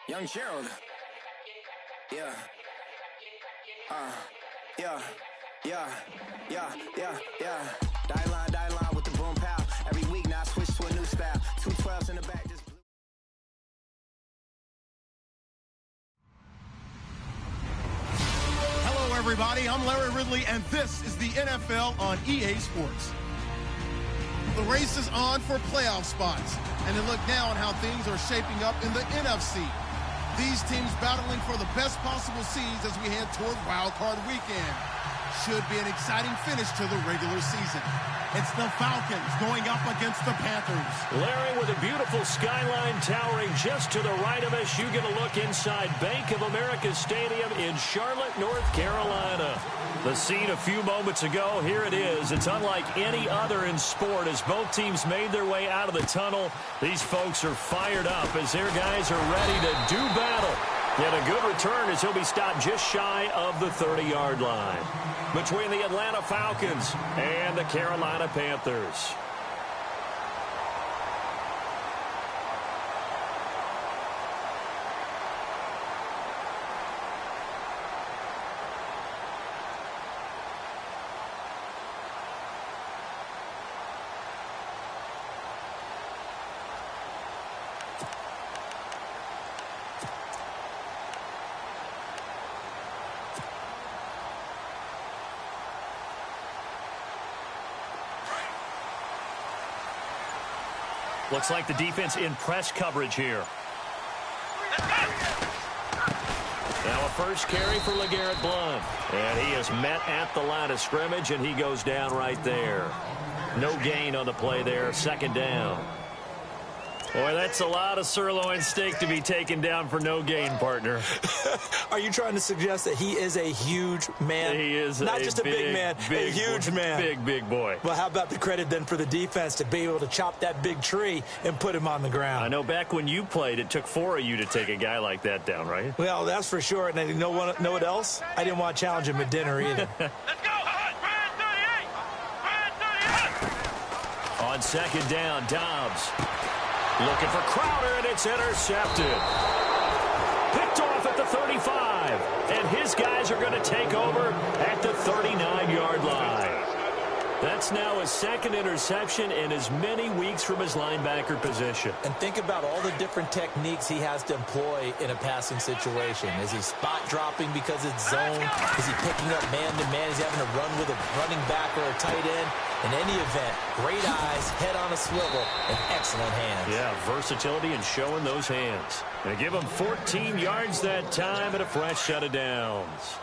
Young Gerald. Yeah. Die line with the boom pow. Every week now I switch to a new style. 212s in the back. Just Hello, everybody. I'm Larry Ridley, and this is the NFL on EA Sports. The race is on for playoff spots, and a look now on how things are shaping up in the NFC. These teams battling for the best possible seeds as we head toward Wild Card Weekend. Should be an exciting finish to the regular season. It's the Falcons going up against the Panthers. Larry, with a beautiful skyline towering just to the right of us, you get a look inside Bank of America Stadium in Charlotte, North Carolina. The scene a few moments ago, here it is. It's unlike any other in sport as both teams made their way out of the tunnel. These folks are fired up as their guys are ready to do battle. And a good return as he'll be stopped just shy of the 30-yard line. Between the Atlanta Falcons and the Carolina Panthers. Looks like the defense in press coverage here. Now a first carry for LeGarrette Blount. And he is met at the line of scrimmage, and he goes down right there. No gain on the play there, second down. Boy, that's a lot of sirloin steak to be taken down for no gain, partner. Are you trying to suggest that he is a huge man? He is not just a big man, a huge man. Big boy. Well, how about the credit then for the defense to be able to chop that big tree and put him on the ground? I know back when you played, it took 4 of you to take a guy like that down, right? Well, that's for sure. And you know what else? I didn't want to challenge him at dinner either. Let's go, Brad 38! Brad 38! On second down, Dobbs. Looking for Crowder, and it's intercepted. Picked off at the 35. And his guys are going to take over at the 39-yard line. That's now his second interception in as many weeks from his linebacker position. And think about all the different techniques he has to employ in a passing situation. Is he spot dropping because it's zone? Is he picking up man-to-man? Is he having to run with a running back or a tight end? In any event, great eyes, head on a swivel, and excellent hands. Yeah, versatility and showing those hands. They give him 14 yards that time and a fresh set of downs.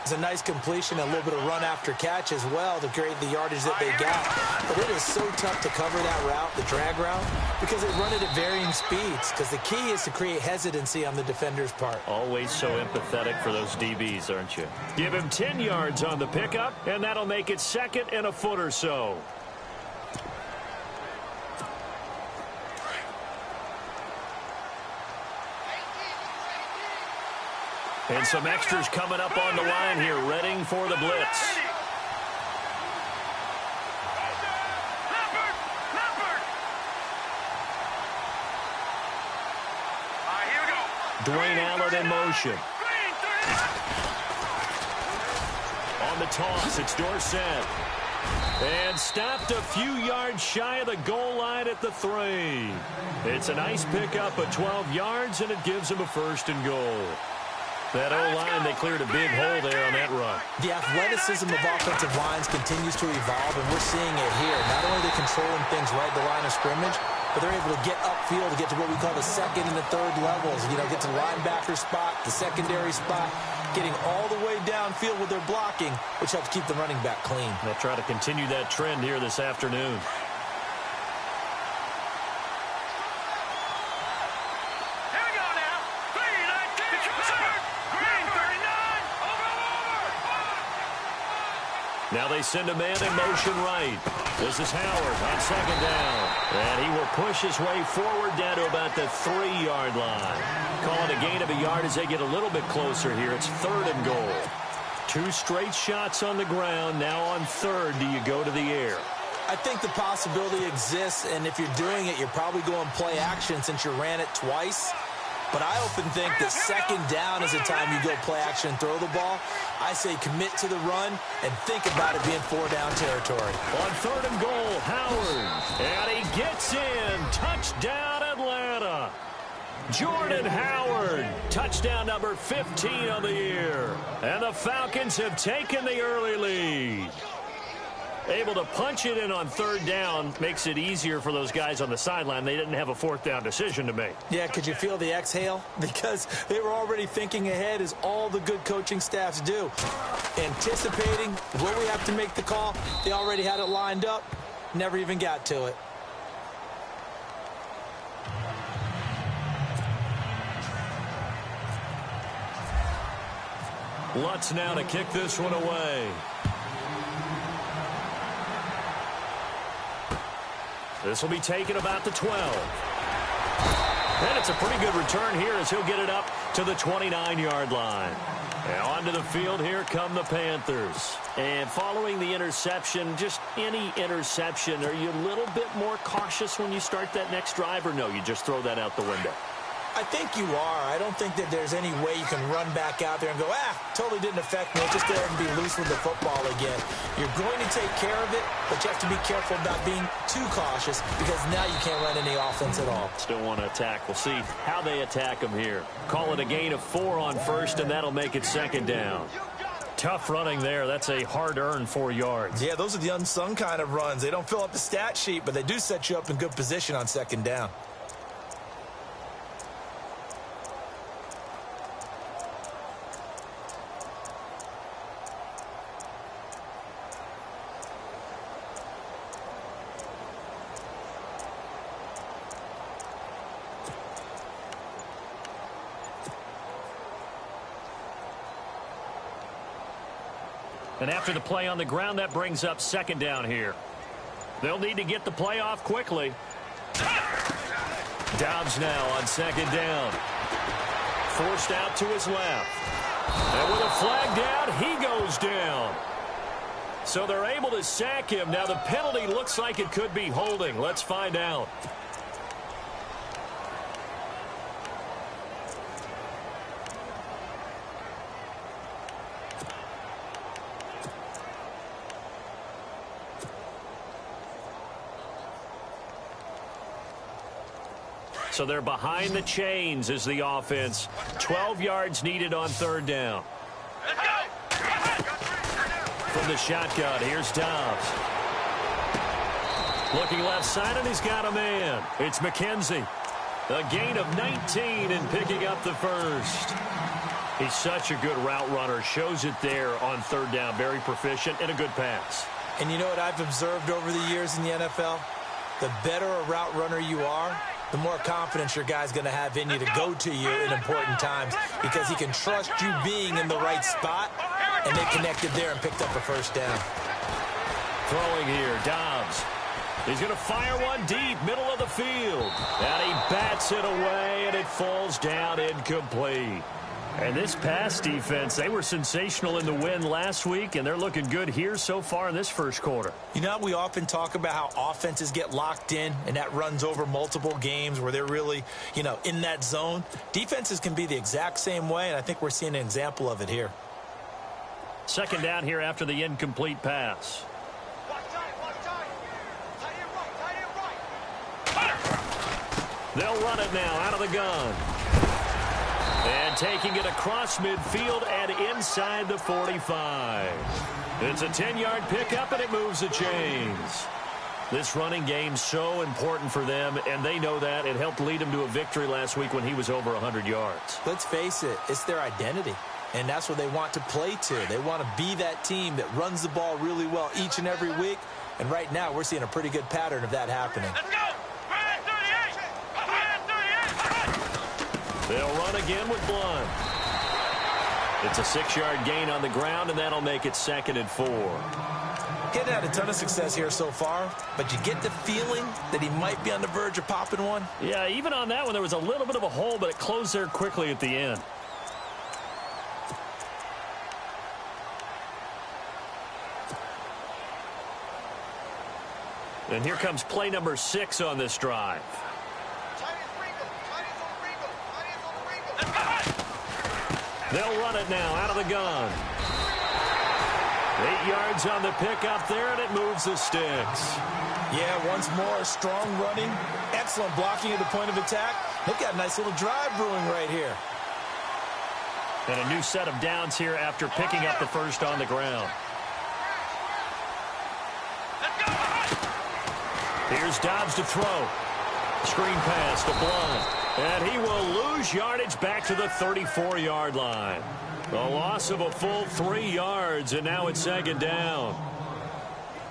It's a nice completion, a little bit of run after catch as well to create the yardage that they got. But it is so tough to cover that route, the drag route, because they run it at varying speeds. Because the key is to create hesitancy on the defender's part. Always so empathetic for those DBs, aren't you? Give him 10 yards on the pickup, and that'll make it second and a foot or so. And some extras coming up on the line here, readying for the blitz. Dwayne Allen in motion. On the toss, it's Dorsett. And stopped a few yards shy of the goal line at the 3. It's a nice pickup of 12 yards, and it gives him a first and goal. That O-line, they cleared a big hole there on that run. The athleticism of offensive lines continues to evolve, and we're seeing it here. Not only are they controlling things right at the line of scrimmage, but they're able to get upfield to get to what we call the second and the third levels. You know, get to the linebacker spot, the secondary spot, getting all the way downfield with their blocking, which helps keep the running back clean. They'll try to continue that trend here this afternoon. Now they send a man in motion right. This is Howard on second down. And he will push his way forward down to about the 3-yard line. Calling a gain of a yard as they get a little bit closer here. It's third and goal. 2 straight shots on the ground. Now on third, do you go to the air? I think the possibility exists, and if you're doing it, you're probably going play action since you ran it twice. But I often think that second down is the time you go play action and throw the ball. I say commit to the run and think about it being 4-down territory. On 3rd and goal, Howard. And he gets in. Touchdown, Atlanta. Jordan Howard, touchdown number 15 on the year. And the Falcons have taken the early lead. Able to punch it in on 3rd down makes it easier for those guys on the sideline. They didn't have a 4th down decision to make. Yeah, could you feel the exhale? Because they were already thinking ahead, as all the good coaching staffs do. Anticipating, will we have to make the call? They already had it lined up. Never even got to it. Lutz now to kick this one away. This will be taken about the 12. And it's a pretty good return here as he'll get it up to the 29-yard line. And onto the field, here come the Panthers. And following the interception, just any interception, are you a little bit more cautious when you start that next drive, or no, you just throw that out the window? I think you are. I don't think that there's any way you can run back out there and go, totally didn't affect me. Just go ahead and be loose with the football again. You're going to take care of it, but you have to be careful about being too cautious because now you can't run any offense at all. Still want to attack. We'll see how they attack them here. Call it a gain of 4 on 1st, and that'll make it 2nd down. Tough running there. That's a hard-earned 4 yards. Yeah, those are the unsung kind of runs. They don't fill up the stat sheet, but they do set you up in good position on 2nd down. And after the play on the ground, that brings up 2nd down here. They'll need to get the play off quickly. Dobbs now on 2nd down. Forced out to his left. And with a flag down, he goes down. So they're able to sack him. Now the penalty looks like it could be holding. Let's find out. So they're behind the chains as the offense. 12 yards needed on 3rd down. From the shotgun, here's Dobbs. Looking left side, and he's got a man. It's McKenzie. A gain of 19 and picking up the 1st. He's such a good route runner. Shows it there on 3rd down. Very proficient and a good pass. And you know what I've observed over the years in the NFL? The better a route runner you are, the more confidence your guy's going to have in you to go to you in important times because he can trust you being in the right spot, and they connected there and picked up a 1st down. Throwing here, Dobbs. He's going to fire one deep, middle of the field. And he bats it away, and it falls down incomplete. And this pass defense, they were sensational in the win last week, and they're looking good here so far in this 1st quarter. You know, we often talk about how offenses get locked in, and that runs over multiple games where they're really, in that zone. Defenses can be the exact same way, and I think we're seeing an example of it here. 2nd down here after the incomplete pass. They'll run it now out of the gun. And taking it across midfield and inside the 45. It's a 10-yard pickup, and it moves the chains. This running game so important for them, and they know that. It helped lead them to a victory last week when he was over 100 yards. Let's face it, it's their identity, and that's what they want to play to. They want to be that team that runs the ball really well each and every week, and right now we're seeing a pretty good pattern of that happening. Let's go! They'll run again with Blunt. It's a 6-yard gain on the ground, and that'll make it 2nd and 4. Getting had a ton of success here so far, but you get the feeling that he might be on the verge of popping one. Yeah, even on that one, there was a little bit of a hole, but it closed there quickly at the end. And here comes play number 6 on this drive. They'll run it now out of the gun. 8 yards on the pickup there, and it moves the sticks. Yeah, once more, strong running, excellent blocking at the point of attack. They've got a nice little drive brewing right here. And a new set of downs here after picking up the first on the ground. Here's Dobbs to throw. Screen pass to Blunt. And he will lose yardage back to the 34-yard line. A loss of a full 3 yards, and now it's 2nd down.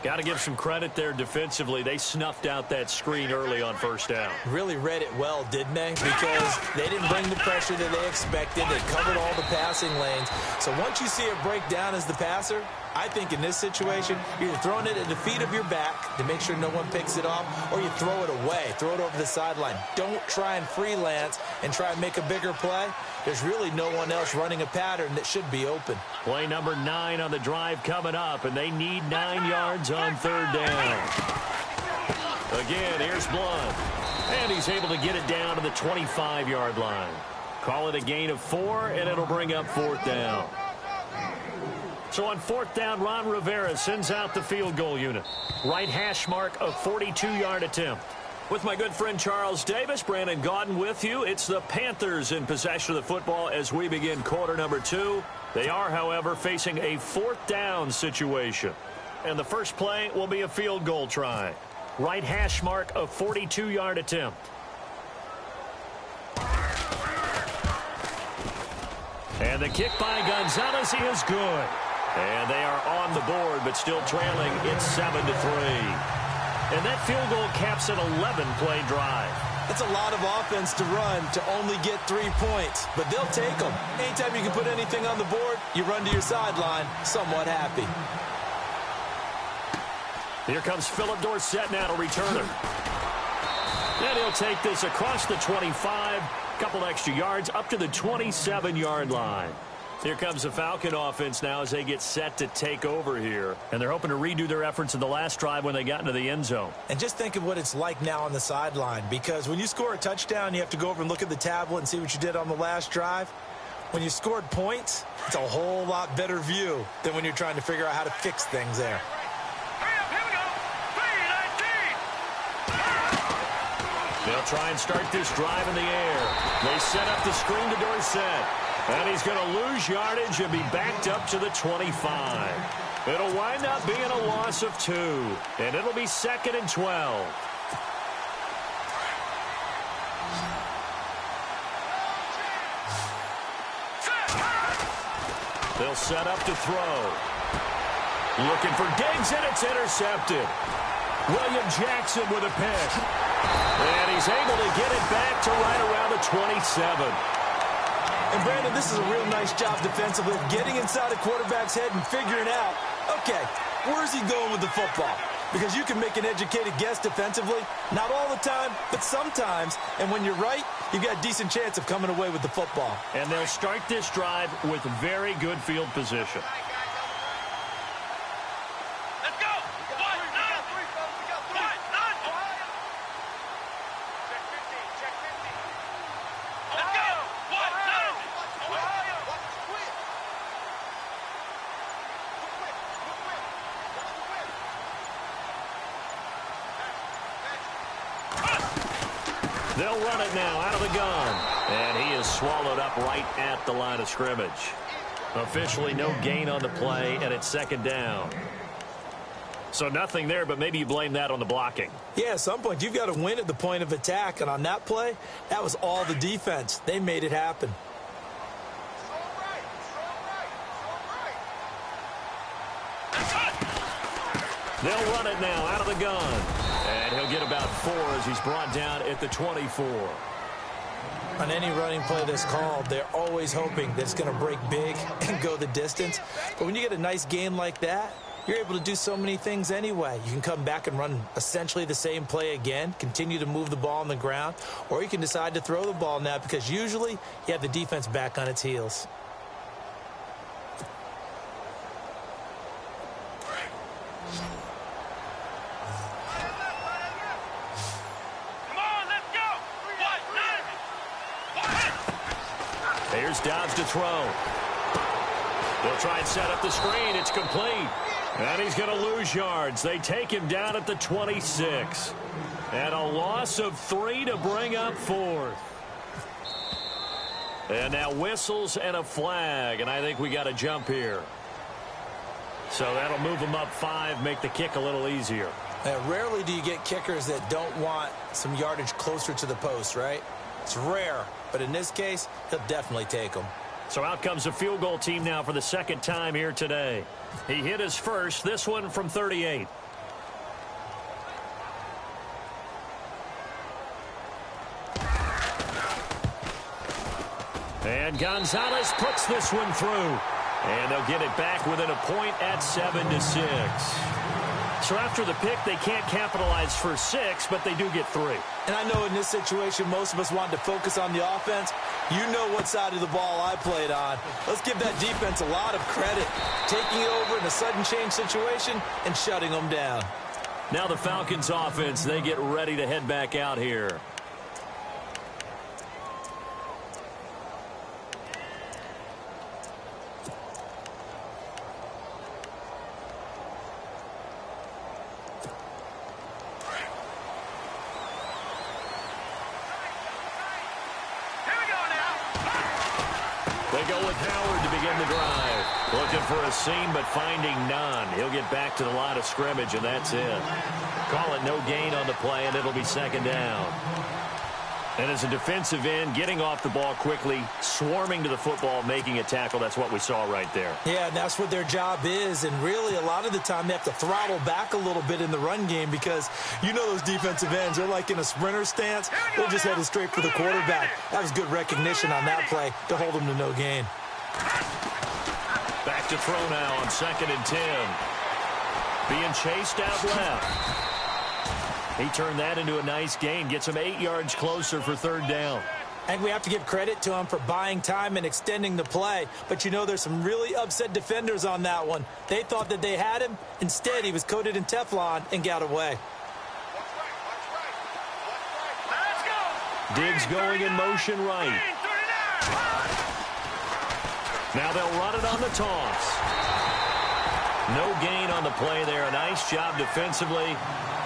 Got to give some credit there defensively. They snuffed out that screen early on 1st down. Really read it well, didn't they? Because they didn't bring the pressure that they expected. They covered all the passing lanes. So once you see it break down as the passer, I think in this situation, you're throwing it at the feet of your back to make sure no one picks it off, or you throw it away, throw it over the sideline. Don't try and freelance and try and make a bigger play. There's really no one else running a pattern that should be open. Play number 9 on the drive coming up, and they need 9 yards on 3rd down. Again, here's Blunt. And he's able to get it down to the 25-yard line. Call it a gain of 4, and it'll bring up 4th down. So on 4th down, Ron Rivera sends out the field goal unit. Right hash mark, a 42-yard attempt. With my good friend Charles Davis, Brandon Gaudin with you. It's the Panthers in possession of the football as we begin quarter number 2. They are, however, facing a 4th down situation. And the first play will be a field goal try. Right hash mark, a 42-yard attempt. And the kick by Gonzalez, he is good. And they are on the board, but still trailing. It's 7-3. And that field goal caps an 11-play drive. It's a lot of offense to run to only get 3 points, but they'll take them. Anytime you can put anything on the board, you run to your sideline somewhat happy. Here comes Philip Dorsett now to return it. And he'll take this across the 25, couple extra yards up to the 27-yard line. Here comes the Falcon offense now as they get set to take over here. And they're hoping to redo their efforts in the last drive when they got into the end zone. And just think of what it's like now on the sideline, because when you score a touchdown, you have to go over and look at the tablet and see what you did on the last drive. When you scored points, it's a whole lot better view than when you're trying to figure out how to fix things there. They'll try and start this drive in the air. They set up the screen to Dorsett. And he's going to lose yardage and be backed up to the 25. It'll wind up being a loss of 2. And it'll be 2nd and 12. They'll set up to throw. Looking for Diggs, and it's intercepted. William Jackson with a pick. And he's able to get it back to right around the 27. And, Brandon, this is a real nice job defensively of getting inside a quarterback's head and figuring out, okay, where's he going with the football? Because you can make an educated guess defensively, not all the time, but sometimes. And when you're right, you've got a decent chance of coming away with the football. And they'll start this drive with very good field position. They'll run it now out of the gun. And he is swallowed up right at the line of scrimmage. Officially no gain on the play, and it's 2nd down. So nothing there, but maybe you blame that on the blocking. Yeah, at some point you've got to win at the point of attack. And on that play, that was all the defense. They made it happen. They'll run it now out of the gun. And he'll get about 4 as he's brought down at the 24. On any running play that's called, they're always hoping that it's going to break big and go the distance. But when you get a nice gain like that, you're able to do so many things anyway. You can come back and run essentially the same play again, continue to move the ball on the ground, or you can decide to throw the ball now because usually you have the defense back on its heels. Here's Dobbs to throw. They'll try and set up the screen. It's complete. And he's going to lose yards. They take him down at the 26. And a loss of 3 to bring up 4th. And now whistles and a flag. And I think we got a jump here. So that'll move them up 5, make the kick a little easier. Rarely do you get kickers that don't want some yardage closer to the post, right? It's rare, but in this case, he'll definitely take them. So out comes the field goal team now for the second time here today. He hit his first, this one from 38. And Gonzalez puts this one through. And they'll get it back within a point at 7-6. So after the pick, they can't capitalize for 6, but they do get 3. And I know in this situation, most of us wanted to focus on the offense. You know what side of the ball I played on. Let's give that defense a lot of credit. Taking it over in a sudden change situation and shutting them down. Now the Falcons offense, they get ready to head back out here. They go with Howard to begin the drive. Looking for a seam, but finding none. He'll get back to the line of scrimmage, and that's it. Call it no gain on the play, and it'll be second down. And as a defensive end, getting off the ball quickly, swarming to the football, making a tackle, that's what we saw right there. Yeah, and that's what their job is. And really, a lot of the time, they have to throttle back a little bit in the run game because you know those defensive ends, they're like in a sprinter stance. They're just headed straight for the quarterback. That was good recognition on that play to hold them to no gain. Back to throw now on 2nd and 10. Being chased out left. He turned that into a nice gain. Gets him 8 yards closer for 3rd down. And we have to give credit to him for buying time and extending the play. But you know there's some really upset defenders on that one. They thought that they had him. Instead, he was coated in Teflon and got away. Diggs going in motion right. Now they'll run it on the toss. No gain on the play there. A nice job defensively.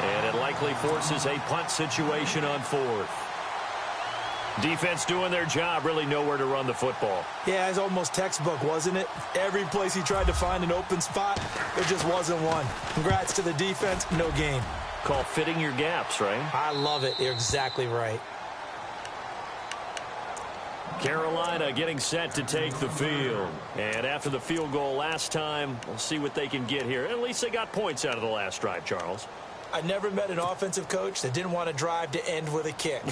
And it likely forces a punt situation on 4th. Defense doing their job, really nowhere to run the football. Yeah, it's almost textbook, wasn't it? Every place he tried to find an open spot, there just wasn't one. Congrats to the defense, no gain. Called fitting your gaps, right? I love it. You're exactly right. Carolina getting set to take the field. And after the field goal last time, we'll see what they can get here. At least they got points out of the last drive, Charles. I never met an offensive coach that didn't want to drive to end with a kick.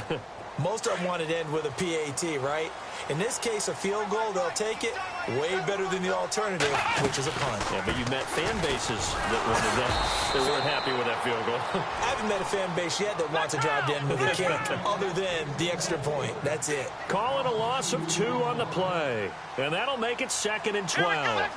Most of them wanted to end with a PAT, right? In this case, a field goal, they'll take it way better than the alternative, which is a punt. Yeah, but you've met fan bases that wanted that. They weren't happy with that field goal. I haven't met a fan base yet that wants to drive to end with a kick, other than the extra point. That's it. Call it a loss of 2 on the play. And that'll make it 2nd and 12.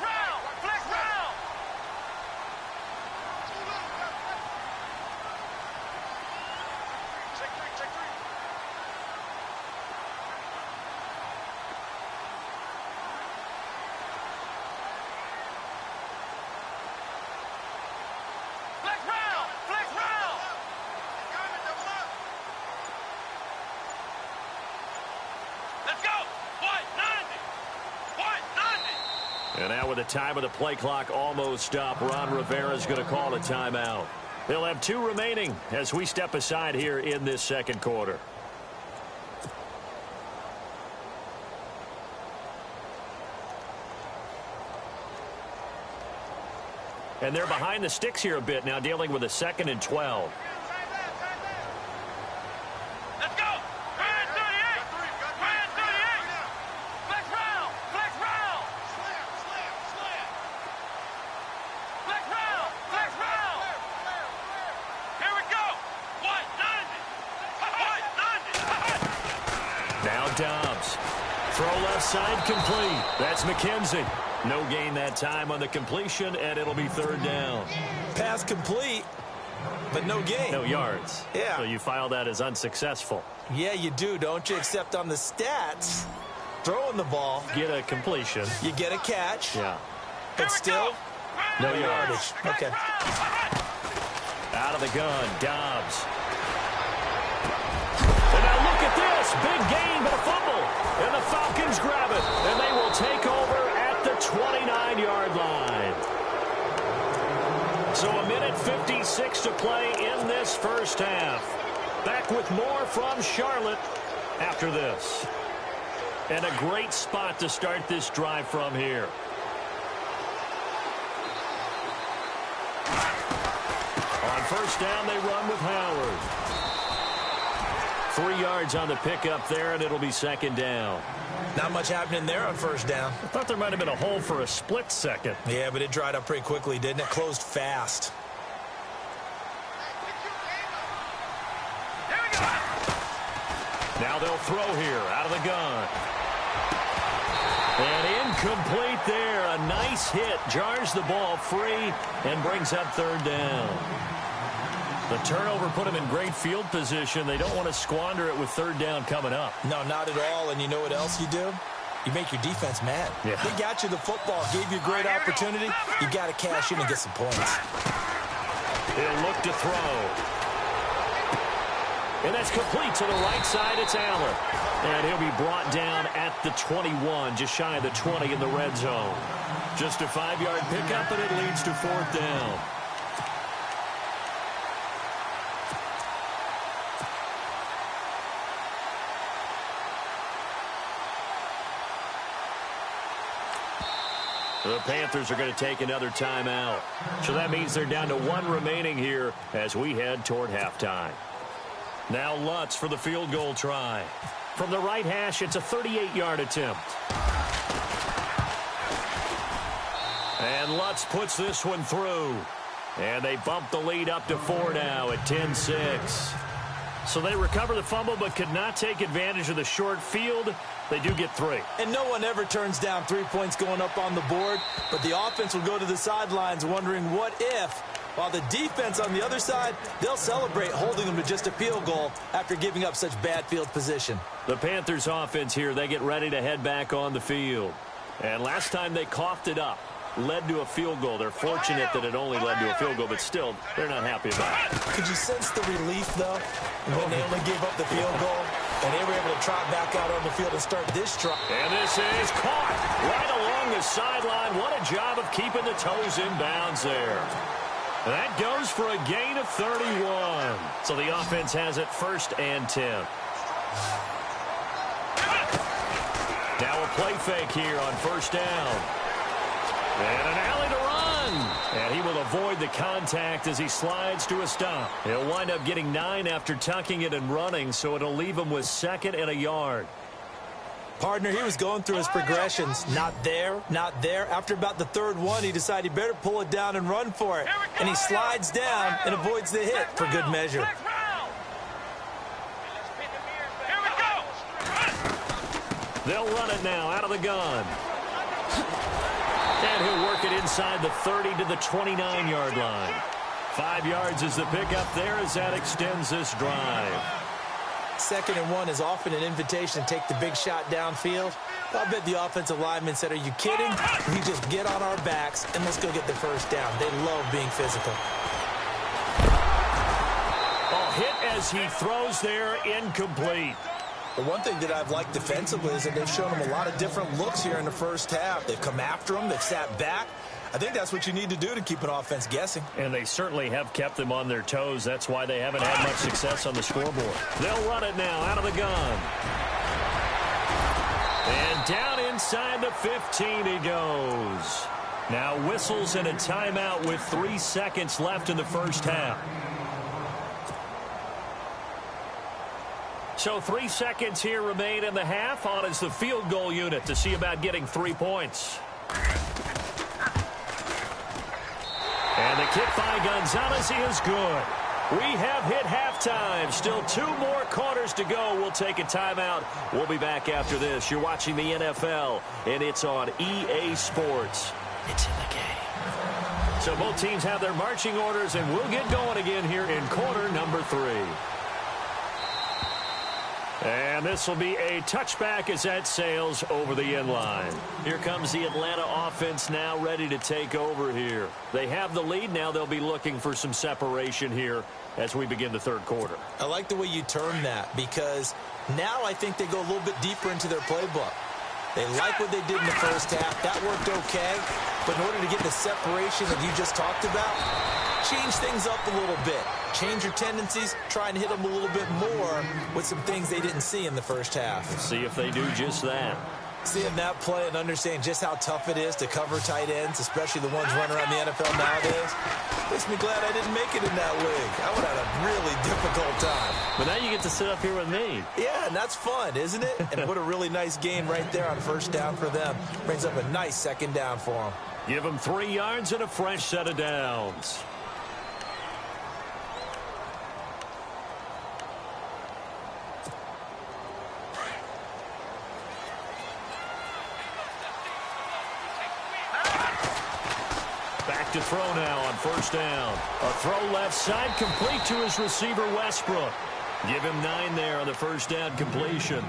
And now with the time of the play clock almost up, Ron Rivera's going to call a timeout. He'll have 2 remaining as we step aside here in this second quarter. And they're behind the sticks here a bit now, dealing with a 2nd and 12. Dobbs. Throw left side complete. That's McKenzie. No gain that time on the completion, and it'll be 3rd down. Pass complete, but no gain. No yards. Yeah. So you file that as unsuccessful. Yeah, you do, don't you? Except on the stats, throwing the ball. Get a completion. You get a catch. Yeah. But still, no yardage. Okay. Out of the gun, Dobbs. And now look at this. Big gain, but a fumble. And the Falcons grab it. And they will take over at the 29-yard line. So a minute 56 to play in this first half. Back with more from Charlotte after this. And a great spot to start this drive from here. On first down, they run with Howard. 3 yards on the pickup there, and it'll be second down. Not much happening there on first down. I thought there might have been a hole for a split second. Yeah, but it dried up pretty quickly, didn't it? Closed fast. Now they'll throw here out of the gun. And incomplete there. A nice hit. Jars the ball free and brings up third down. The turnover put them in great field position. They don't want to squander it with third down coming up. No, not at all. And you know what else you do? You make your defense mad. Yeah. They got you the football, gave you a great opportunity. You got to cash in and get some points. He'll look to throw. And that's complete to the right side. It's Allen. And he'll be brought down at the 21, just shy of the 20 in the red zone. Just a 5-yard pickup, and it leads to fourth down. The Panthers are going to take another timeout. So that means they're down to 1 remaining here as we head toward halftime. Now Lutz for the field goal try. From the right hash, it's a 38-yard attempt. And Lutz puts this one through. And they bump the lead up to 4 now at 10-6. So they recover the fumble but could not take advantage of the short field. They do get 3. And no one ever turns down 3 points going up on the board, but the offense will go to the sidelines wondering what if, while the defense on the other side, they'll celebrate holding them to just a field goal after giving up such bad field position. The Panthers offense here, they get ready to head back on the field. And last time they coughed it up, led to a field goal. They're fortunate that it only led to a field goal, but still, they're not happy about it. Could you sense the relief, though, when they only gave up the field goal and they were able to trot back out on the field and start this drive? And this is caught right along the sideline. What a job of keeping the toes in bounds there. That goes for a gain of 31. So the offense has it 1st and 10. Now a play fake here on first down. And an alley to run. And he will avoid the contact as he slides to a stop. He'll wind up getting 9 after tucking it and running, so it'll leave him with 2nd and a yard. Partner, he was going through his progressions. Not there, not there. After about the 3rd one, he decided he better pull it down and run for it. And he slides down and avoids the hit for good measure. They'll run it now out of the gun. And he'll work it inside the 30 to the 29-yard line. 5 yards is the pickup there as that extends this drive. 2nd and 1 is often an invitation to take the big shot downfield. I'll bet the offensive lineman said, are you kidding? We just get on our backs and let's go get the first down. They love being physical. Oh, hit as he throws there, incomplete. The one thing that I've liked defensively is that they've shown them a lot of different looks here in the first half. They've come after them. They've sat back. I think that's what you need to do to keep an offense guessing. And they certainly have kept them on their toes. That's why they haven't had much success on the scoreboard. They'll run it now out of the gun. And down inside the 15 he goes. Now whistles and a timeout with 3 seconds left in the first half. So 3 seconds here remain in the half. On is the field goal unit to see about getting 3 points. And the kick by Gonzalez is good. We have hit halftime. Still 2 more quarters to go. We'll take a timeout. We'll be back after this. You're watching the NFL, and it's on EA Sports. It's in the game. So both teams have their marching orders, and we'll get going again here in quarter number 3. And this will be a touchback as that sails over the end line. Here comes the Atlanta offense now ready to take over here. They have the lead. Now they'll be looking for some separation here as we begin the third quarter. I like the way you term that, because now I think they go a little bit deeper into their playbook. They like what they did in the first half. That worked okay. But in order to get the separation that you just talked about, change things up a little bit. Change your tendencies. Try and hit them a little bit more with some things they didn't see in the first half. Let's see if they do just that. Seeing that play and understanding just how tough it is to cover tight ends, especially the ones running around the NFL nowadays, makes me glad I didn't make it in that league. I would have had a really difficult time. But now you get to sit up here with me. Yeah, and that's fun, isn't it? And what a really nice gain right there on first down for them. Brings up a nice second down for them. Give them 3 yards and a fresh set of downs. Back to throw now on first down. A throw left side, complete to his receiver, Westbrook. Give him 9 there on the first down completion.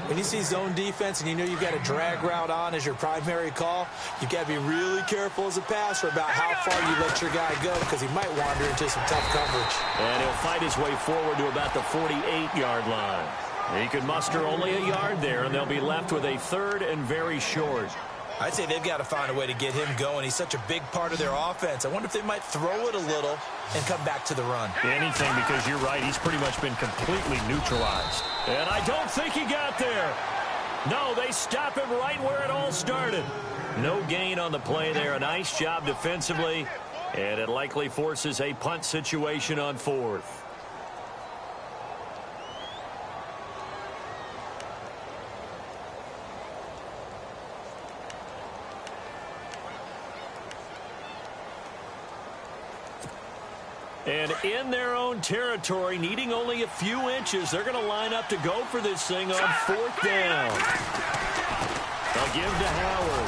When you see zone defense and you know you've got a drag route on as your primary call, you've got to be really careful as a passer about how far you let your guy go, because he might wander into some tough coverage. And he'll fight his way forward to about the 48-yard line. He could muster only a yard there, and they'll be left with a third and very short. I'd say they've got to find a way to get him going. He's such a big part of their offense. I wonder if they might throw it a little and come back to the run. Anything, because you're right, he's pretty much been completely neutralized. And I don't think he got there. No, they stop him right where it all started. No gain on the play there. A nice job defensively. And it likely forces a punt situation on fourth. And in their own territory, needing only a few inches, they're going to line up to go for this thing on fourth down. They'll give to Howard.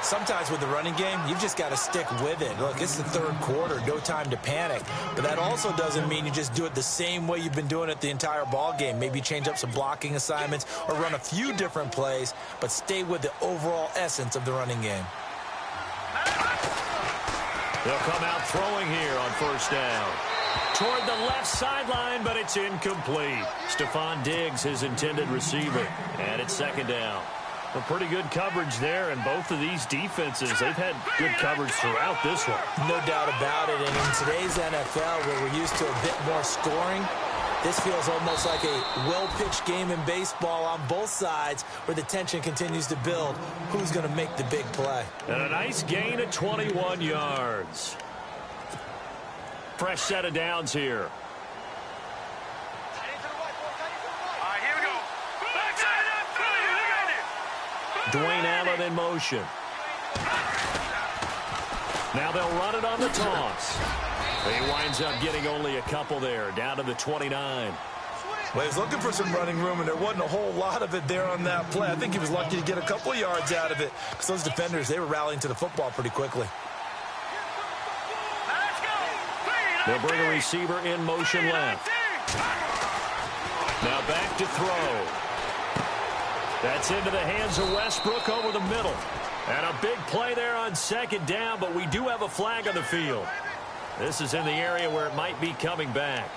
Sometimes with the running game, you've just got to stick with it. Look, it's the third quarter, no time to panic. But that also doesn't mean you just do it the same way you've been doing it the entire ball game. Maybe change up some blocking assignments or run a few different plays, but stay with the overall essence of the running game. They'll come out throwing here on first down. Toward the left sideline, but it's incomplete. Stephon Diggs, his intended receiver. And it's second down. A pretty good coverage there, and both of these defenses, they've had good coverage throughout this one. No doubt about it. And in today's NFL, where we're used to a bit more scoring, this feels almost like a well-pitched game in baseball on both sides, where the tension continues to build. Who's going to make the big play? And a nice gain of 21 yards. Fresh set of downs here. Dwayne Allen in motion. Now they'll run it on the toss. He winds up getting only a couple there, down to the 29. Well, he was looking for some running room, and there wasn't a whole lot of it there on that play. I think he was lucky to get a couple of yards out of it, because those defenders, they were rallying to the football pretty quickly. They'll bring a receiver in motion left. Now back to throw. That's into the hands of Westbrook over the middle. And a big play there on second down, but we do have a flag on the field. This is in the area where it might be coming back.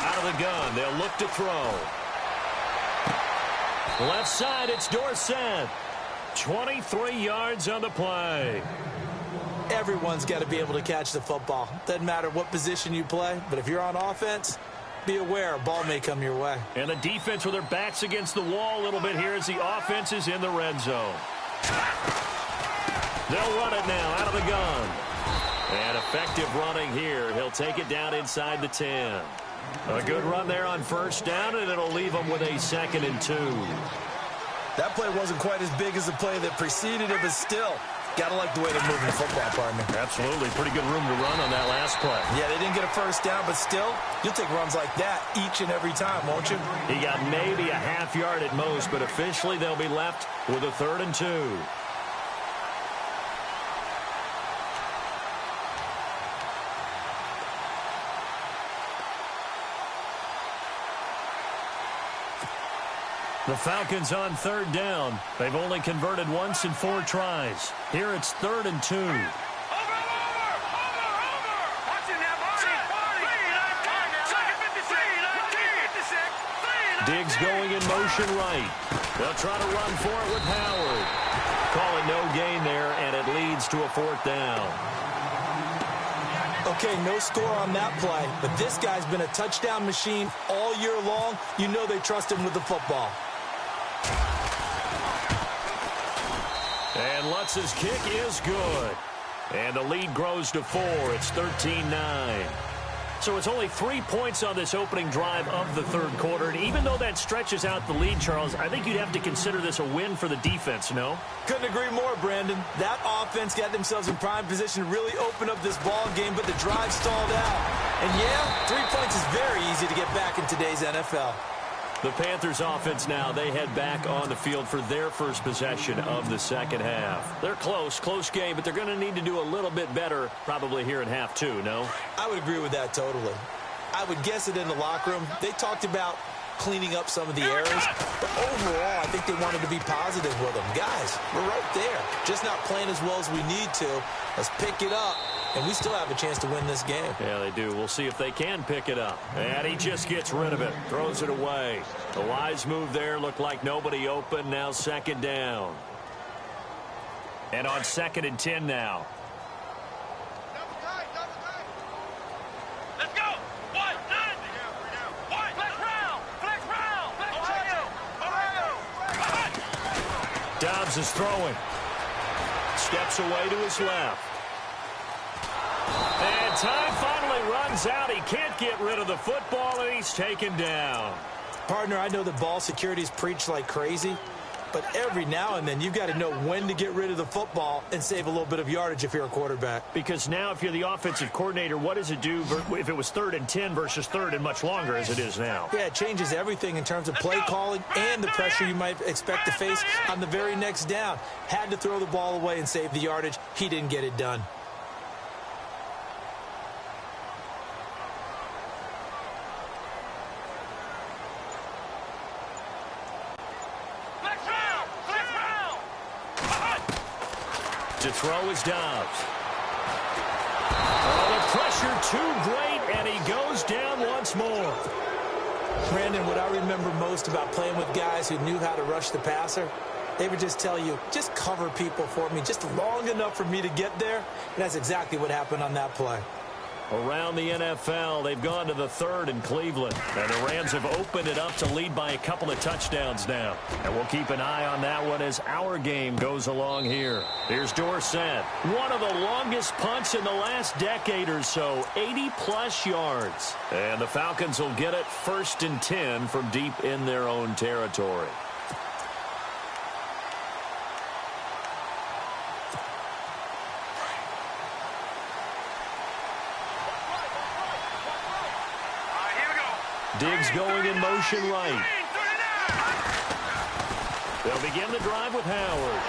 Out of the gun, they'll look to throw. Left side, it's Dorsett. 23 yards on the play. Everyone's got to be able to catch the football. Doesn't matter what position you play, but if you're on offense, be aware a ball may come your way. And the defense with their backs against the wall a little bit here as the offense is in the red zone. They'll run it now out of the gun. And effective running here. He'll take it down inside the 10. A good run there on first down, and it'll leave them with a 2nd and 2. That play wasn't quite as big as the play that preceded it, but still, Gotta like the way they're moving the football, partner. Absolutely. Pretty good room to run on that last play. Yeah, they didn't get a first down, but still, you'll take runs like that each and every time, won't you? He got maybe a half yard at most, but officially they'll be left with a 3rd and 2. The Falcons on 3rd down. They've only converted once in 4 tries. Here it's 3rd and 2. Diggs going in motion right. They'll try to run for it with Howard. Call it no gain there, and it leads to a 4th down. Okay, no score on that play, but this guy's been a touchdown machine all year long. You know they trust him with the football. And Lutz's kick is good. And the lead grows to 4. It's 13-9. So it's only 3 points on this opening drive of the 3rd quarter. And even though that stretches out the lead, Charles, I think you'd have to consider this a win for the defense, no? Couldn't agree more, Brandon. That offense got themselves in prime position to really open up this ball game, but the drive stalled out. And yeah, 3 points is very easy to get back in today's NFL. The Panthers offense now, they head back on the field for their first possession of the second half. They're close game, but they're going to need to do a little bit better probably here in half 2, no? I would agree with that totally. I would guess it in the locker room. They talked about cleaning up some of the errors, but overall, I think they wanted to be positive with them. Guys, we're right there. Just not playing as well as we need to. Let's pick it up. And we still have a chance to win this game. Yeah, they do. We'll see if they can pick it up. And he just gets rid of it. Throws it away. The wise move there. Looked like nobody open. Now 2nd down. And on 2nd and 10 now. Let's go. One, nine. One. Flex round. Dobbs is throwing. Steps away to his left. And time finally runs out. He can't get rid of the football, and he's taken down. Partner, I know the ball security is preached like crazy, but every now and then you've got to know when to get rid of the football and save a little bit of yardage if you're a quarterback. Because now if you're the offensive coordinator, what does it do if it was 3rd and 10 versus 3rd and much longer as it is now? Yeah, it changes everything in terms of play calling and the pressure you might expect to face on the very next down. Had to throw the ball away and save the yardage. He didn't get it done. To throw is Dobbs. Oh, the pressure too great, and he goes down once more. Brandon, what I remember most about playing with guys who knew how to rush the passer, they would just tell you, just cover people for me just long enough for me to get there. And that's exactly what happened on that play. Around the NFL, they've gone to the 3rd in Cleveland. And the Rams have opened it up to lead by a couple of touchdowns now. And we'll keep an eye on that one as our game goes along here. Here's Dorsett. One of the longest punts in the last decade or so. 80-plus yards. And the Falcons will get it 1st and 10 from deep in their own territory. Diggs going in motion right. They'll begin the drive with Howard.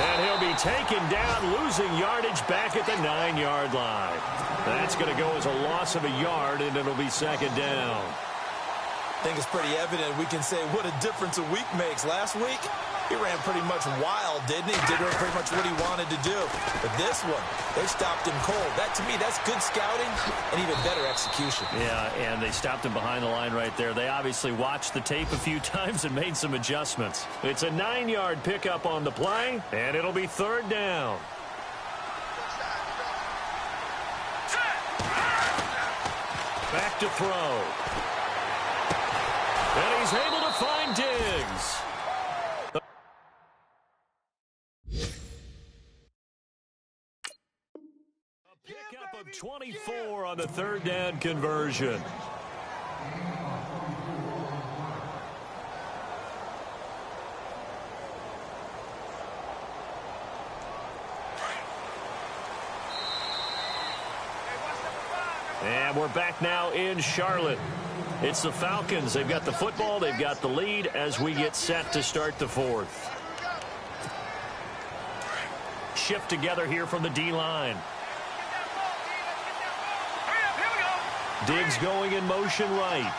And he'll be taken down, losing yardage back at the 9-yard line. That's going to go as a loss of a yard, and it'll be 2nd down. I think it's pretty evident we can say what a difference a week makes. Last week, he ran pretty much wild, didn't he? Did pretty much what he wanted to do. But this one, they stopped him cold. That, to me, that's good scouting and even better execution. Yeah, and they stopped him behind the line right there. They obviously watched the tape a few times and made some adjustments. It's a 9-yard pickup on the play, and it'll be 3rd down. Back to throw. And he's able to find Diggs. A pickup of 24 on the 3rd down conversion. And we're back now in Charlotte. It's the Falcons. They've got the football. They've got the lead as we get set to start the fourth. Shift together here from the D-line. Diggs going in motion right.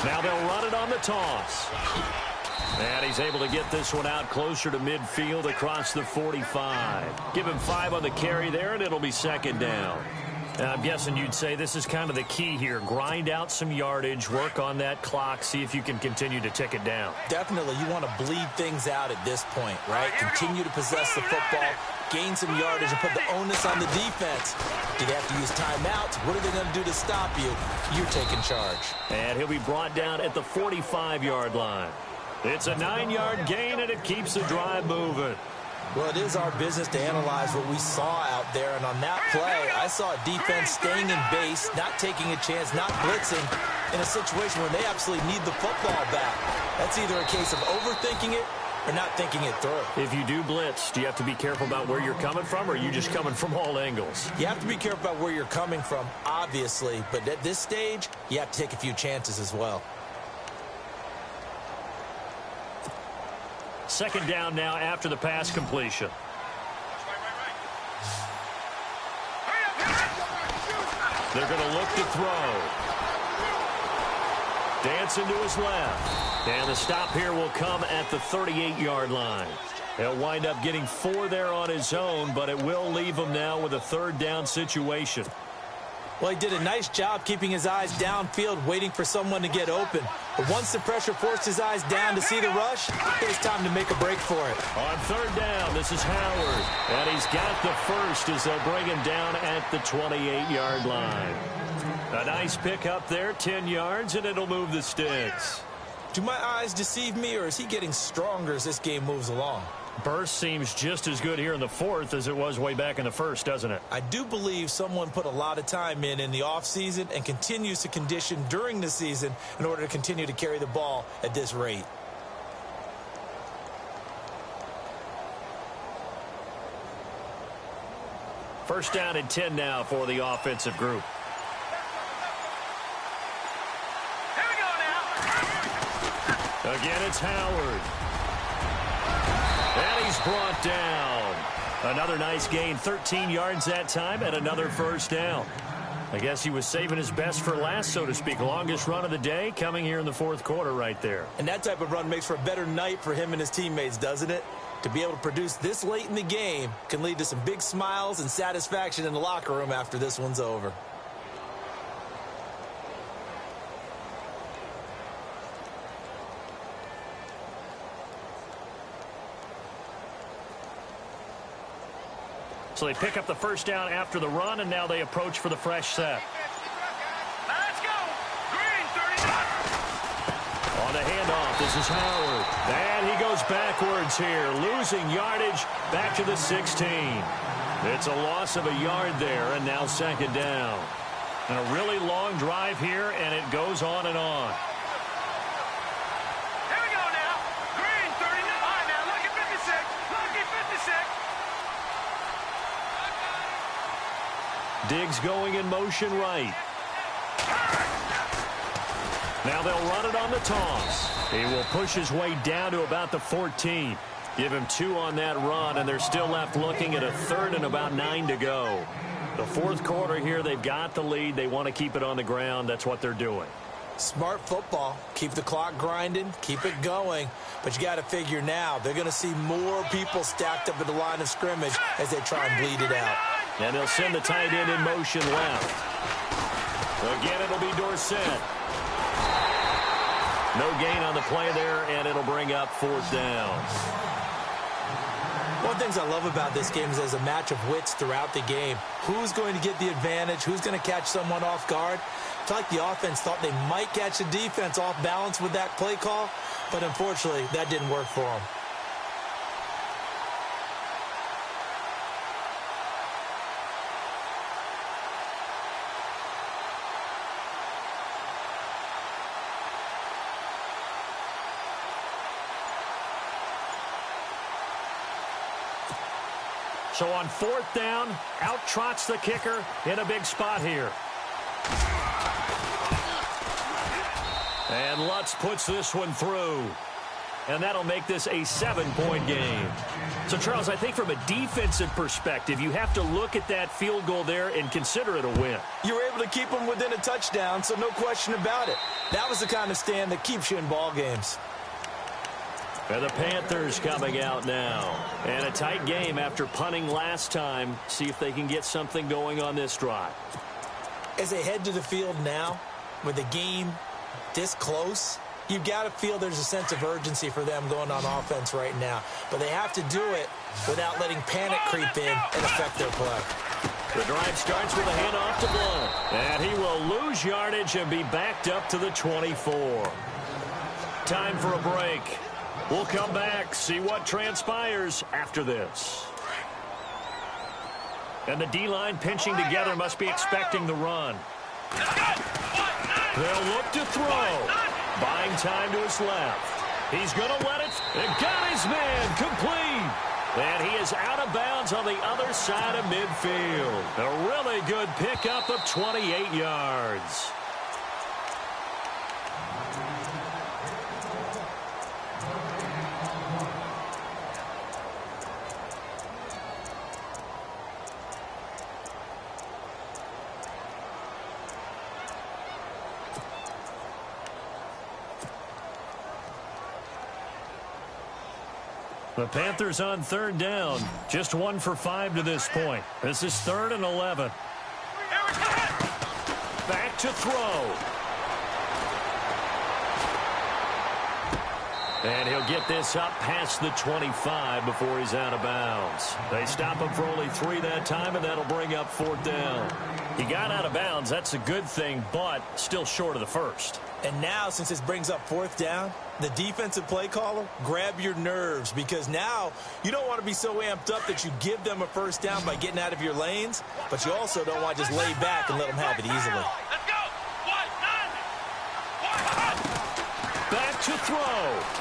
Now they'll run it on the toss. And he's able to get this one out closer to midfield across the 45. Give him 5 on the carry there, and it'll be second down. I'm guessing you'd say this is kind of the key here. Grind out some yardage, work on that clock, see if you can continue to tick it down. Definitely, you want to bleed things out at this point, right? Continue to possess the football, gain some yardage, and put the onus on the defense. Do they have to use timeouts? What are they going to do to stop you? You're taking charge. And he'll be brought down at the 45-yard line. It's a 9-yard gain, and it keeps the drive moving. Well, it is our business to analyze what we saw out there, and on that play, I saw a defense staying in base, not taking a chance, not blitzing, in a situation where they absolutely need the football back. That's either a case of overthinking it or not thinking it through. If you do blitz, do you have to be careful about where you're coming from, or are you just coming from all angles? You have to be careful about where you're coming from, obviously, but at this stage, you have to take a few chances as well. Second down now after the pass completion. They're going to look to throw. Dancing to his left. And the stop here will come at the 38-yard line. He'll wind up getting 4 there on his own, but it will leave him now with a third down situation. Well, he did a nice job keeping his eyes downfield, waiting for someone to get open. But once the pressure forced his eyes down to see the rush, it was time to make a break for it. On third down, this is Howard. And he's got the first as they'll bring him down at the 28-yard line. A nice pick up there, 10 yards, and it'll move the sticks. Do my eyes deceive me, or is he getting stronger as this game moves along? Burst seems just as good here in the fourth as it was way back in the first, doesn't it? I do believe someone put a lot of time in the offseason and continues to condition during the season in order to continue to carry the ball at this rate. First down and 10 now for the offensive group. Here we go now. Again, it's Howard. And he's brought down. Another nice gain, 13 yards that time, and another first down. I guess he was saving his best for last, so to speak. Longest run of the day coming here in the fourth quarter right there. And that type of run makes for a better night for him and his teammates, doesn't it? To be able to produce this late in the game can lead to some big smiles and satisfaction in the locker room after this one's over. So they pick up the first down after the run, and now they approach for the fresh set. Let's go. Green 39. On the handoff, this is Howard. And he goes backwards here, losing yardage back to the 16. It's a loss of a yard there, and now second down. And a really long drive here, and it goes on and on. Here we go now. Green 39. All right, now, lucky 56. Lucky 56. Diggs going in motion right. Now they'll run it on the toss. He will push his way down to about the 14. Give him 2 on that run, and they're still left looking at a third and about 9 to go. The fourth quarter here, they've got the lead. They want to keep it on the ground. That's what they're doing. Smart football. Keep the clock grinding. Keep it going. But you got to figure now, they're going to see more people stacked up at the line of scrimmage as they try and bleed it out. And they'll send the tight end in motion left. Again, it'll be Dorsett. No gain on the play there, and it'll bring up fourth down. One of the things I love about this game is there's a match of wits throughout the game. Who's going to get the advantage? Who's going to catch someone off guard? I feel like the offense thought they might catch the defense off balance with that play call, but unfortunately, that didn't work for them. So on 4th down, out trots the kicker in a big spot here. And Lutz puts this one through. And that'll make this a 7-point game. So, Charles, I think from a defensive perspective, you have to look at that field goal there and consider it a win. You were able to keep them within a touchdown, so no question about it. That was the kind of stand that keeps you in ball games. And the Panthers coming out now. And a tight game after punting last time. See if they can get something going on this drive. As they head to the field now, with the game this close, you've got to feel there's a sense of urgency for them going on offense right now. But they have to do it without letting panic creep in and affect their play. The drive starts with a handoff to Blount. And he will lose yardage and be backed up to the 24. Time for a break. We'll come back, see what transpires after this. And the D-line pinching together must be expecting the run. They'll look to throw. Buying time to his left. He's going to let it. And got his man complete. And he is out of bounds on the other side of midfield. A really good pickup of 28 yards. The Panthers on 3rd down. Just 1 for 5 to this point. This is 3rd and 11. Back to throw. And he'll get this up past the 25 before he's out of bounds. They stop him for only 3 that time, and that'll bring up 4th down. He got out of bounds. That's a good thing, but still short of the first. And now, since this brings up 4th down, the defensive play caller, grab your nerves, because now you don't want to be so amped up that you give them a first down by getting out of your lanes, but you also don't want to just lay back and let them have it easily. Let's go. Back to throw.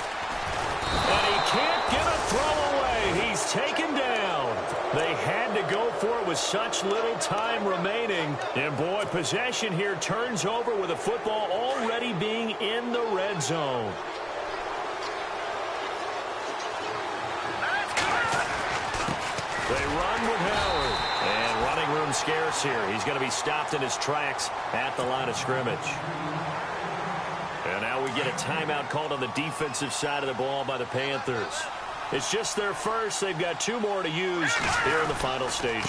And he can't get a throw away. He's taken down. They had to go for it with such little time remaining. And, boy, possession here turns over with the football already being in the red zone. They run with Howard. And running room scarce here. He's going to be stopped in his tracks at the line of scrimmage. And now we get a timeout called on the defensive side of the ball by the Panthers. It's just their first. They've got 2 more to use here in the final stages.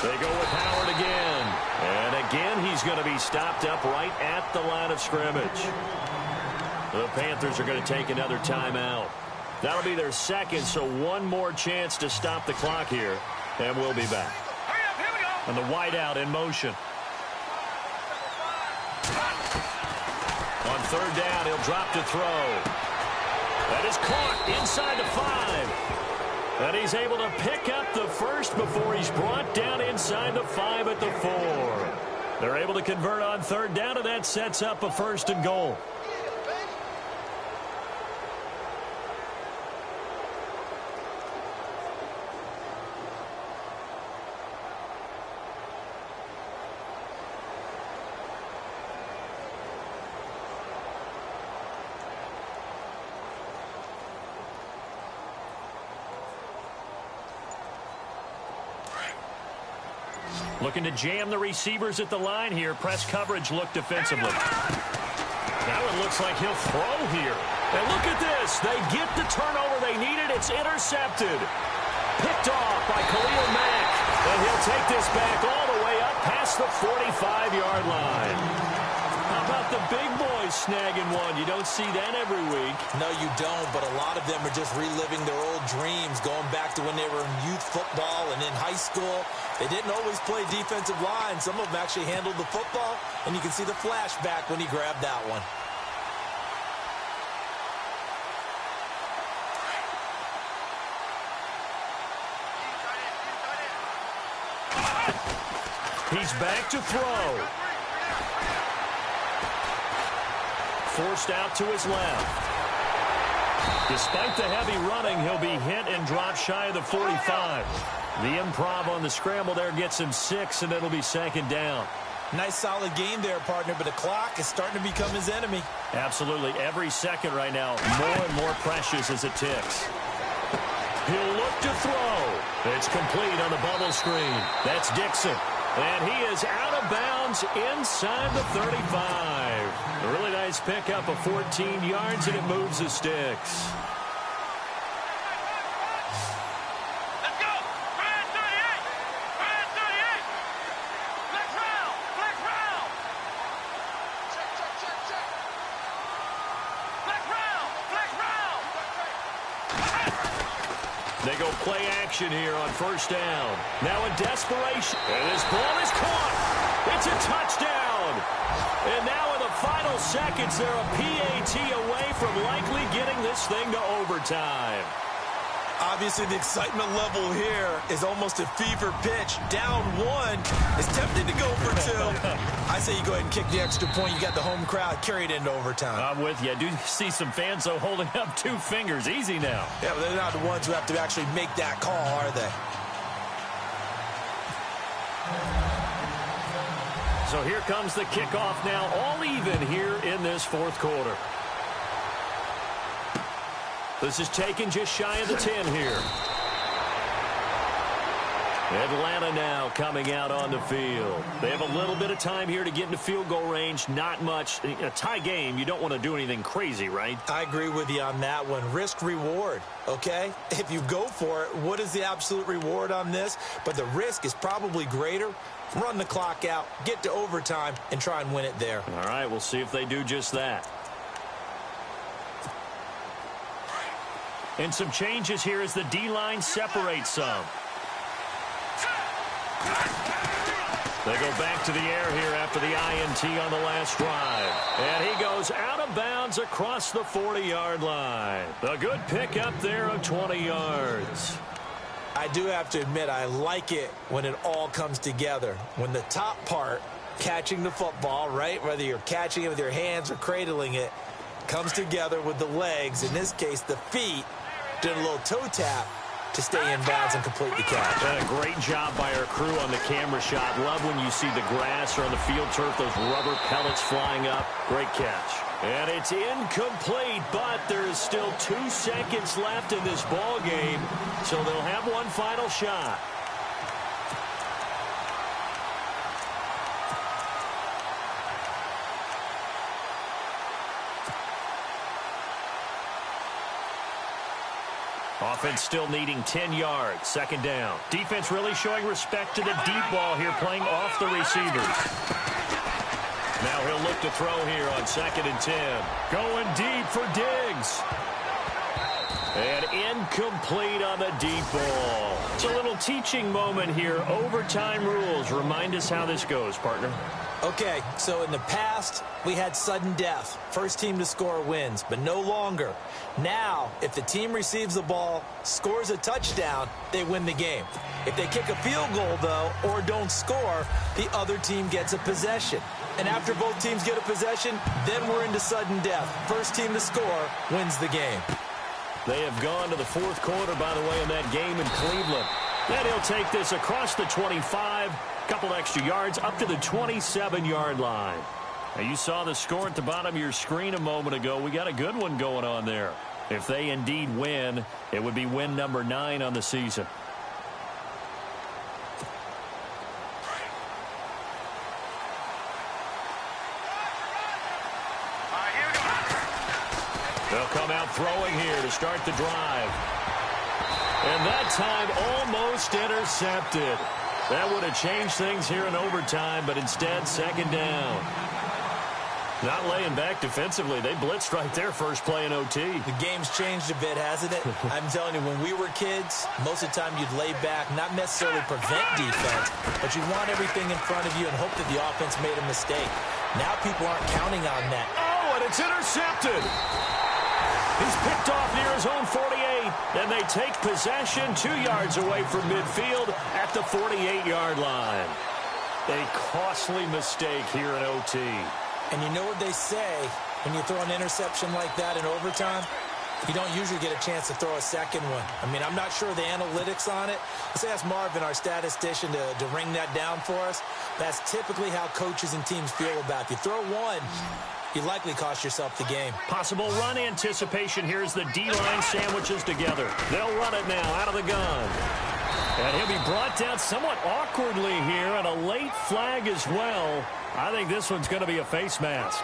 They go with Howard again. And again, he's going to be stopped up right at the line of scrimmage. The Panthers are going to take another timeout. That'll be their second, so 1 more chance to stop the clock here. And we'll be back. Hurry up, here we go. And the wideout in motion. On 3rd down, he'll drop to throw. That is caught inside the 5. And he's able to pick up the first before he's brought down inside the 5 at the 4. They're able to convert on 3rd down, and that sets up a 1st and goal. Looking to jam the receivers at the line here. Press coverage look defensively. That one looks like he'll throw here. And look at this. They get the turnover they needed. It's intercepted. Picked off by Khalil Mack. And he'll take this back all the way up past the 45-yard line. How about the big boys snagging one? You don't see that every week. No, you don't, but a lot of them are just reliving their old dreams, going back to when they were in youth football and in high school. They didn't always play defensive line. Some of them actually handled the football, and you can see the flashback when he grabbed that one. He's back to throw. Forced out to his left. Despite the heavy running, he'll be hit and dropped shy of the 45. The improv on the scramble there gets him 6, and it'll be second down. Nice solid game there, partner, but the clock is starting to become his enemy. Absolutely. Every second right now, more and more precious as it ticks. He'll look to throw. It's complete on the bubble screen. That's Dixon. And he is out of bounds inside the 35. A really nice pickup of 14 yards, and it moves the sticks. Let's go. Brad 38. Brad 38. Flex round. Flex round. Check, check, check, check. Flex round. Flex round. They go play action here on first down. Now in desperation. And this ball is caught. It's a touchdown. And now in the final seconds, they're a PAT away from likely getting this thing to overtime. Obviously, the excitement level here is almost a fever pitch. Down 1 is tempted to go for 2. I say you go ahead and kick the extra point. You got the home crowd. Carry it into overtime. I'm with you. I do see some fans, though, holding up 2 fingers. Easy now. Yeah, but they're not the ones who have to actually make that call, are they? So here comes the kickoff now, all even here in this fourth quarter. This is taken just shy of the 10 here. Atlanta now coming out on the field. They have a little bit of time here to get into field goal range. Not much. In a tie game, you don't want to do anything crazy, right? I agree with you on that one. Risk reward, okay? If you go for it, what is the absolute reward on this? But the risk is probably greater. Run the clock out, get to overtime, and try and win it there. All right, we'll see if they do just that. And some changes here as the D-line separates some. They go back to the air here after the INT on the last drive. And he goes out of bounds across the 40-yard line. A good pickup there of 20 yards. I do have to admit, I like it when it all comes together. When the top part, catching the football, right, whether you're catching it with your hands or cradling it, comes together with the legs, in this case the feet, did a little toe tap to stay in bounds and complete the catch. And a great job by our crew on the camera shot. Love when you see the grass or on the field turf, those rubber pellets flying up. Great catch. And it's incomplete, but there is still 2 seconds left in this ball game, so they'll have one final shot. Offense still needing 10 yards. Second down. Defense really showing respect to the deep ball here, playing off the receivers. Now he'll look to throw here on 2nd and 10. Going deep for Diggs. And incomplete on the deep ball. It's a little teaching moment here. Overtime rules. Remind us how this goes, partner. Okay, so in the past, we had sudden death. First team to score wins, but no longer. Now, if the team receives the ball, scores a touchdown, they win the game. If they kick a field goal, though, or don't score, the other team gets a possession. And after both teams get a possession, then we're into sudden death. First team to score wins the game. They have gone to the fourth quarter, by the way, in that game in Cleveland. Then he'll take this across the 25, couple extra yards, up to the 27-yard line. Now, you saw the score at the bottom of your screen a moment ago. We got a good one going on there. If they indeed win, it would be win number 9 on the season. They'll come out throwing here to start the drive. And that time almost intercepted. That would have changed things here in overtime, but instead, second down. Not laying back defensively. They blitzed right there first play in OT. The game's changed a bit, hasn't it? I'm telling you, when we were kids, most of the time you'd lay back, not necessarily prevent defense, but you want everything in front of you and hope that the offense made a mistake. Now people aren't counting on that. Oh, and it's intercepted. He's picked off near his own 48, and they take possession 2 yards away from midfield at the 48-yard line. A costly mistake here in OT. And you know what they say when you throw an interception like that in overtime? You don't usually get a chance to throw a second one. I mean, I'm not sure of the analytics on it. Let's ask Marvin, our statistician, to ring that down for us. That's typically how coaches and teams feel about it. You throw one, you likely cost yourself the game. Possible run anticipation here as the D-line sandwiches together. They'll run it now out of the gun. And he'll be brought down somewhat awkwardly here, and a late flag as well. I think this one's going to be a face mask.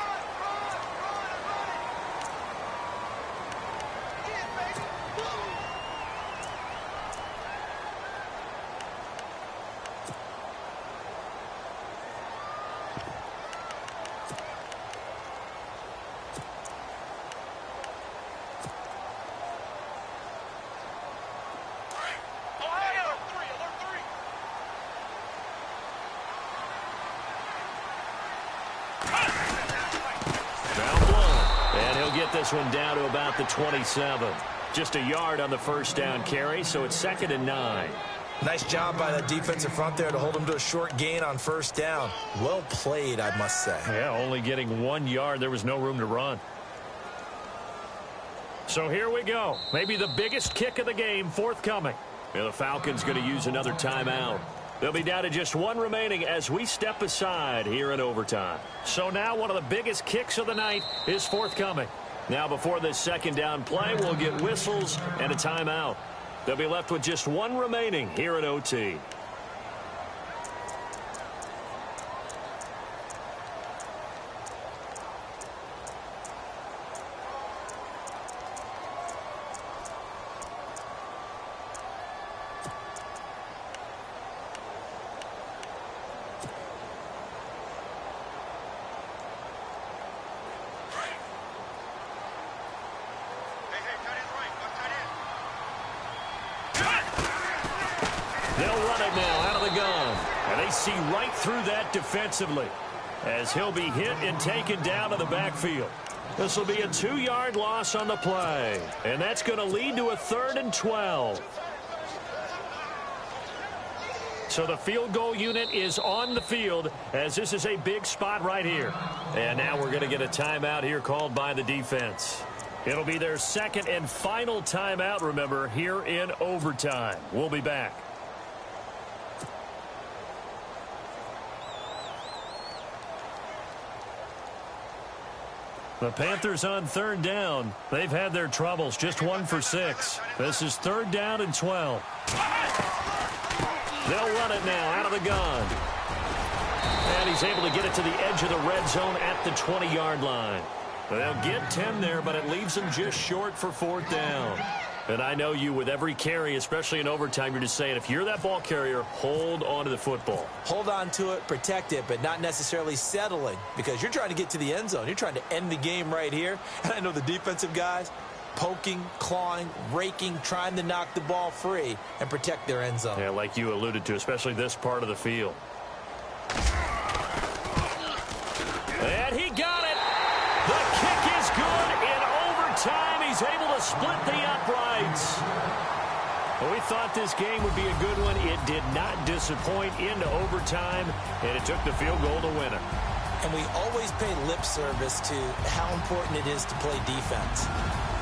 This one down to about the 27. Just a yard on the first down carry, so it's 2nd and 9. Nice job by that defensive front there to hold him to a short gain on first down. Well played, I must say. Yeah, only getting 1 yard. There was no room to run. So here we go. Maybe the biggest kick of the game forthcoming. Yeah, the Falcons going to use another timeout. They'll be down to just 1 remaining as we step aside here in overtime. So now one of the biggest kicks of the night is forthcoming. Now, before this second down play, we'll get whistles and a timeout. They'll be left with just 1 remaining here at OT. They'll run it now out of the gun. And they see right through that defensively as he'll be hit and taken down to the backfield. This will be a 2-yard loss on the play. And that's going to lead to a 3rd and 12. So the field goal unit is on the field as this is a big spot right here. And now we're going to get a timeout here called by the defense. It'll be their 2nd and final timeout, remember, here in overtime. We'll be back. The Panthers on 3rd down. They've had their troubles, just 1 for 6. This is 3rd down and 12. They'll run it now out of the gun. And he's able to get it to the edge of the red zone at the 20-yard line. They'll get 10 there, but it leaves them just short for 4th down. And I know you, with every carry, especially in overtime, you're just saying, if you're that ball carrier, hold on to the football. Hold on to it, protect it, but not necessarily settling, because you're trying to get to the end zone. You're trying to end the game right here. And I know the defensive guys poking, clawing, raking, trying to knock the ball free and protect their end zone. Yeah, like you alluded to, especially this part of the field. And he got it. The kick is good in overtime. He's able to split the uprights. Well, we thought this game would be a good one. It did not disappoint into overtime, and it took the field goal to win it. And we always pay lip service to how important it is to play defense.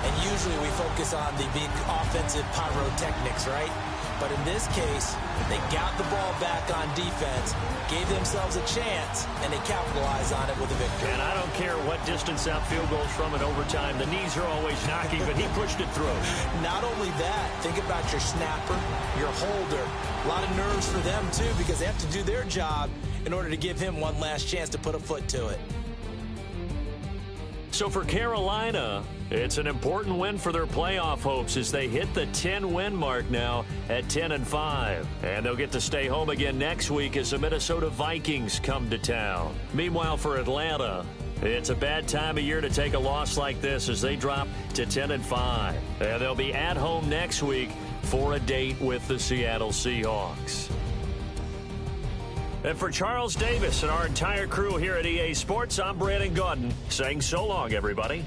And usually we focus on the big offensive pyrotechnics, right? But in this case, they got the ball back on defense, gave themselves a chance, and they capitalized on it with a victory. And I don't care what distance that field goes from in overtime. The knees are always knocking, but he pushed it through. Not only that, think about your snapper, your holder. A lot of nerves for them, too, because they have to do their job in order to give him one last chance to put a foot to it. So for Carolina, it's an important win for their playoff hopes as they hit the 10-win mark now at 10-5. And they'll get to stay home again next week as the Minnesota Vikings come to town. Meanwhile, for Atlanta, it's a bad time of year to take a loss like this as they drop to 10-5. And they'll be at home next week for a date with the Seattle Seahawks. And for Charles Davis and our entire crew here at EA Sports, I'm Brandon Gaudin saying so long, everybody.